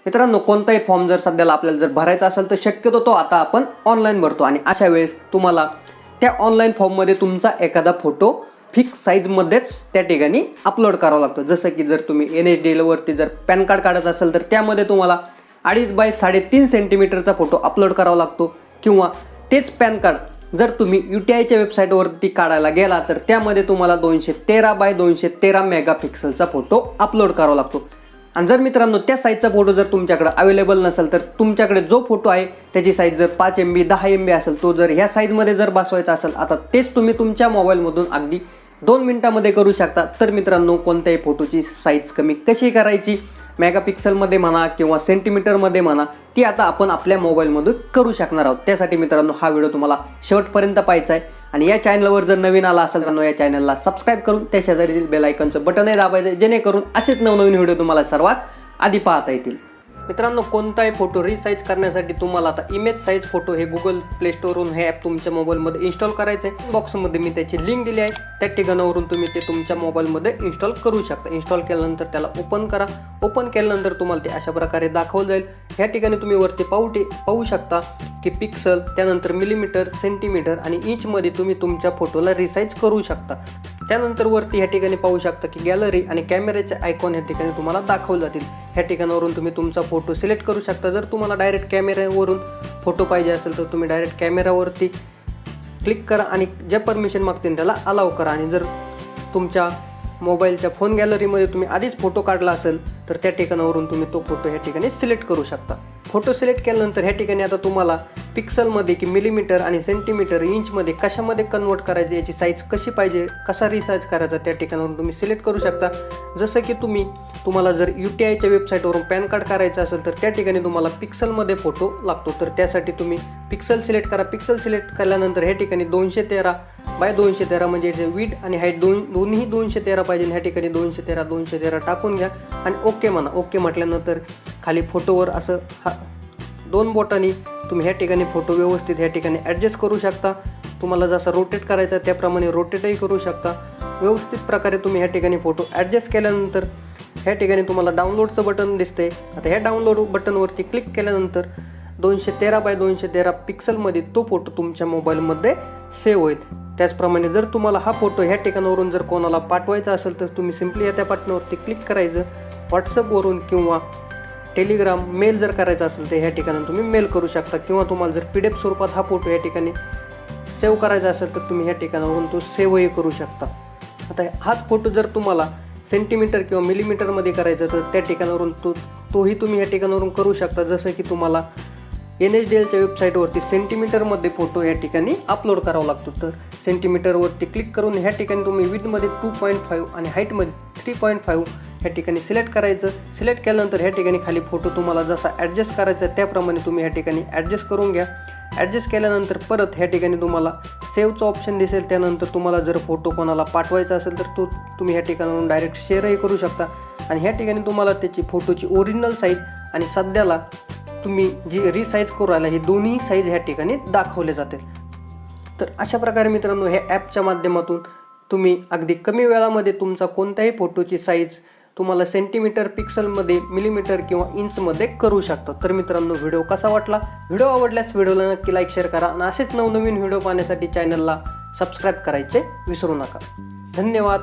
मित्रांनो, कोणताही फॉर्म जर सध्याला आपल्याला जर भरायचा असेल तर शक्यतो तो आता आपण ऑनलाईन भरतो आणि अशा वेळेस तुम्हाला त्या ऑनलाईन फॉर्ममध्ये तुमचा एखादा फोटो फिक्स साईजमध्येच त्या ठिकाणी अपलोड करावा लागतो। जसं की जर तुम्ही NSDL वरती जर पॅन कार्ड काढत असाल तर त्यामध्ये तुम्हाला 2.5 बाय 3.5 सेंटीमीटरचा फोटो अपलोड करावा लागतो, किंवा तेच पॅन कार्ड जर तुम्ही UTIच्या वेबसाईटवरती काढायला गेला तर त्यामध्ये तुम्हाला 213 बाय 213 मेगापिक्सलचा फोटो अपलोड करावा लागतो। आणि जर मित्रांनो त्या साईजचा फोटो जर तुमच्याकडे अवेलेबल नसेल तर तुमच्याकडे जो फोटो आहे त्याची साईज जर 5 MB 10 MB असेल, तो जर ह्या साईजमध्ये जर बसवायचा असेल, आता तेच तुम्ही तुमच्या मोबाईलमधून अगदी 2 मिनिटांमध्ये करू शकता। तर मित्रांनो, कोणत्याही फोटोची साईज कमी कशी करायची, मेगापिक्सलमध्ये म्हणा किंवा सेंटीमीटरमध्ये म्हणा, ती आता आपण आपल्या मोबाईलमध्ये करू शकणार आहोत। त्यासाठी मित्रांनो हा व्हिडिओ तुम्हाला शेवटपर्यंत पाहायचा आहे आणि या चॅनलवर जर नवीन आला असेल तर या चॅनलला सबस्क्राईब करून त्या शेजारील बेल आयकॉनचं बटनही दाबायचं, जेणेकरून असेच नवनवीन व्हिडिओ तुम्हाला सर्वात आधी पाहता येतील। मित्रांनो, कोणताही फोटो रिसाईज करण्यासाठी तुम्हाला आता इमेज साईज फोटो हे गुगल प्ले स्टोरवरून हे ॲप तुमच्या मोबाईलमध्ये इन्स्टॉल करायचं आहे। बॉक्समध्ये मी त्याची लिंक दिली आहे, त्या ठिकाणावरून तुम्ही ते तुमच्या मोबाईलमध्ये इन्स्टॉल करू शकता। इन्स्टॉल केल्यानंतर त्याला ओपन करा। ओपन केल्यानंतर तुम्हाला ते अशा प्रकारे दाखवलं जाईल। ह्या ठिकाणी तुम्ही वरती पाहू शकता की पिक्सल, त्यानंतर मिलीमीटर, सेंटीमीटर आणि इंचमध्ये तुम्ही तुमच्या फोटोला रिसाईज करू शकता। त्यानंतर वरती ह्या ठिकाणी पाहू शकता की गॅलरी आणि कॅमेऱ्याचे आयकॉन ह्या ठिकाणी तुम्हाला दाखवले जातील। ह्या ठिकाणावरून तुम्ही तुमचा फोटो सिलेक्ट करू शकता। जर तुम्हाला डायरेक्ट कॅमेऱ्यावरून फोटो पाहिजे असेल तर तुम्ही डायरेक्ट कॅमेरावरती क्लिक करा आणि ज्या परमिशन मागतील त्याला अलाव करा। आणि जर तुमच्या मोबाईलच्या फोन गॅलरीमध्ये तुम्ही आधीच फोटो काढला असेल तर त्या ठिकाणावरून तुम्ही तो फोटो ह्या ठिकाणी सिलेक्ट करू शकता। फोटो सिलेक्ट केल्यानंतर ह्या ठिकाणी आता तुम्हाला पिक्सलमध्ये की मिलीमीटर आणि सेंटीमीटर, इंचमध्ये कशामध्ये कन्वर्ट करायचे, याची साईज कशी पाहिजे, कसा रिसाईज करायचा, त्या ठिकाणावरून तुम्ही सिलेक्ट करू शकता। जसं की तुम्हाला जर UTIच्या वेबसाईटवरून पॅन कार्ड करायचं असेल तर त्या ठिकाणी तुम्हाला पिक्सलमध्ये फोटो लागतो, तर त्यासाठी तुम्ही पिक्सल सिलेक्ट करा। पिक्सल सिलेक्ट केल्यानंतर ह्या ठिकाणी 213 बाय 213 म्हणजे विड्थ आणि हाईट दोन्ही 213 पाहिजे। ह्या ठिकाणी 213 टाकून घ्या आणि ओके म्हणा। ओके म्हटल्यानंतर खाली फोटोवर असं 2 बोटांनी तुम्ही ह्या ठिकाणी फोटो व्यवस्थित ह्या ठिकाणी ॲडजस्ट करू शकता। तुम्हाला जसं रोटेट करायचं आहे त्याप्रमाणे रोटेटही करू शकता। व्यवस्थित प्रकारे तुम्ही ह्या ठिकाणी फोटो ॲडजस्ट केल्यानंतर ह्या ठिकाणी तुम्हाला डाउनलोडचं बटन दिसते। आता ह्या डाउनलोड बटनवरती क्लिक केल्यानंतर 213 बाय 213 पिक्सलमध्ये तो फोटो तुमच्या मोबाईलमध्ये सेव्ह होईल। त्याचप्रमाणे जर तुम्हाला हा फोटो ह्या ठिकाणावरून जर कोणाला पाठवायचा असेल तर तुम्ही सिम्पली त्या बटनावरती क्लिक करायचं। व्हॉट्सअपवरून किंवा टेलिग्राम मेल जर करायचा असेल तर ह्या ठिकाणी तुम्ही मेल करू शकता, किंवा तुम्हाला जर PDF स्वरूपात हा फोटो या ठिकाणी सेव्ह करायचा असेल तर तुम्ही ह्या ठिकाणावरून तो सेव्हही करू शकता। आता हाच फोटो जर तुम्हाला सेंटीमीटर किंवा मिलीमीटरमध्ये करायचा तर त्या ठिकाणावरून तोही तुम्ही ह्या ठिकाणावरून करू शकता। जसं की तुम्हाला NSDLच्या वेबसाईटवरती सेंटीमीटरमध्ये फोटो या ठिकाणी अपलोड करावा लागतो, तर सेंटीमीटरवरती क्लिक करून ह्या ठिकाणी तुम्ही विड्थमध्ये 2.5 आणि हाईटमध्ये 3.5 ह्या ठिकाणी सिलेक्ट करायचं। सिलेक्ट केल्यानंतर ह्या ठिकाणी खाली फोटो तुम्हाला जसा ॲडजस्ट करायचा त्याप्रमाणे तुम्ही ह्या ठिकाणी ॲडजस्ट करून घ्या। ॲडजस्ट केल्यानंतर परत ह्या ठिकाणी तुम्हाला सेव्हचं ऑप्शन दिसेल। त्यानंतर तुम्हाला जर फोटो कोणाला पाठवायचा असेल तर तो तुम्ही ह्या ठिकाणावरून डायरेक्ट शेअरही करू शकता। आणि ह्या ठिकाणी तुम्हाला त्याची फोटोची ओरिजिनल साईज आणि सध्याला तुम्ही जी रिसाईज करू राहिला ही दोन्ही साईज ह्या ठिकाणी दाखवले जातील। तर अशा प्रकारे मित्रांनो ह्या ॲपच्या माध्यमातून तुम्ही अगदी कमी वेळामध्ये तुमचा कोणत्याही फोटोची साईज तुम्हाला सेंटीमीटर, पिक्सलमध्ये, मिलीमीटर किंवा इंचमध्ये करू शकता। तर मित्रांनो, व्हिडिओ कसा वाटला? व्हिडिओ आवडल्यास व्हिडिओला नक्की लाईक, शेअर करा आणि असेच नवनवीन व्हिडिओ पाहण्यासाठी चॅनलला सबस्क्राईब करायचे विसरू नका। धन्यवाद।